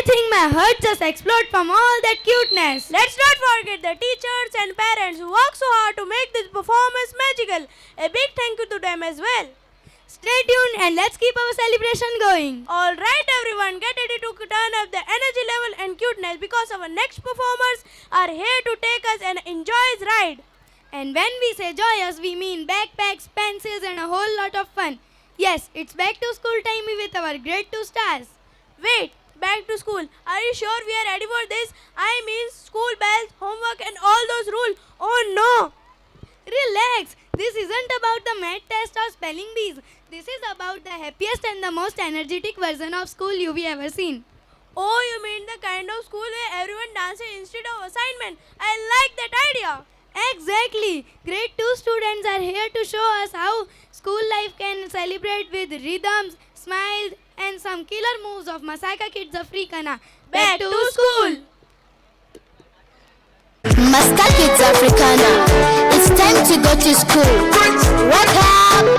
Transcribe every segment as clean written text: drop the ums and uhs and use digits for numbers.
think my heart just exploded from all that cuteness. Let's not forget the teachers and parents who work so hard to make this performance magical. A big thank you to them as well. Stay tuned and let's keep our celebration going. Alright everyone, get ready to turn up the energy level and cuteness because our next performers are here to take us and enjoy this ride. And when we say joyous, we mean backpacks, pencils and a whole lot of fun. Yes, it's back to school time with our grade 2 stars. Wait, back to school. Are you sure we are ready for this? I mean school bells, homework and all those rules. Oh no! Relax. This isn't about the math test or spelling bees. This is about the happiest and the most energetic version of school you've ever seen. Oh, you mean the kind of school where everyone dances instead of assignment. I like that idea. Exactly. Grade 2 students are here to show us how school life can celebrate with rhythms, smiles and some killer moves of Masaka Kids Africana. Back to school. Masaka Kids Africana. It's time to go to school. Welcome.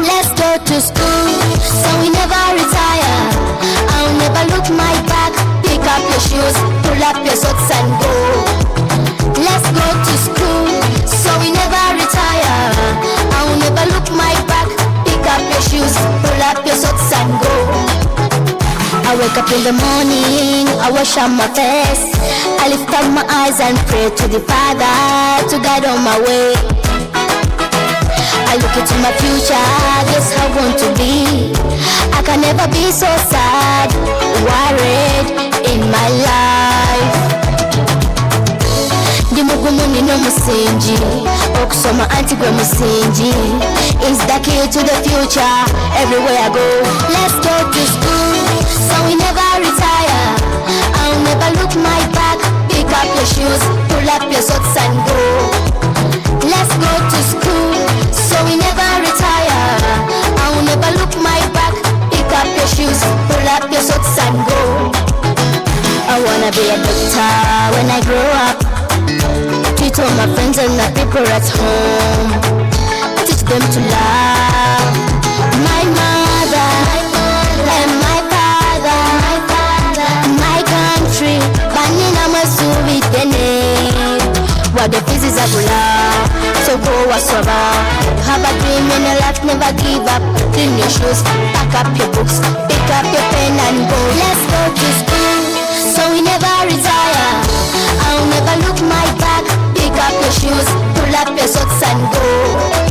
Let's go to school so we never retire. I'll never look my back. Pick up your shoes, pull up your socks and go. Let's go to school so we never retire. I'll never look my back. Pick up your shoes, pull up your socks and go. I wake up in the morning, I wash up my face, I lift up my eyes and pray to the Father to guide on my way. I look into my future, guess I want to be. I can never be so sad, worried in my life. Ndi mugumu nino musingi, okusoma anti gwe musingi is the key to the future, everywhere I go. Let's go to school so we never retire. I'll never look my back. Pick up your shoes, pull up your socks and go. Let's go to school so we never retire. I'll never look my back. Pick up your shoes, pull up your socks and go. I wanna be a doctor when I grow up. Treat all my friends and the people at home. Teach them to love my mother and my father, my country. Banina masubi dene. What the pieces of love. So go wasoba. Have a dream in your life, never give up. Clean your shoes, pack up your books, pick up your pen and go. Let's go to school so we never retire. I'll never look my back. Pick up your shoes, pull up your socks and go.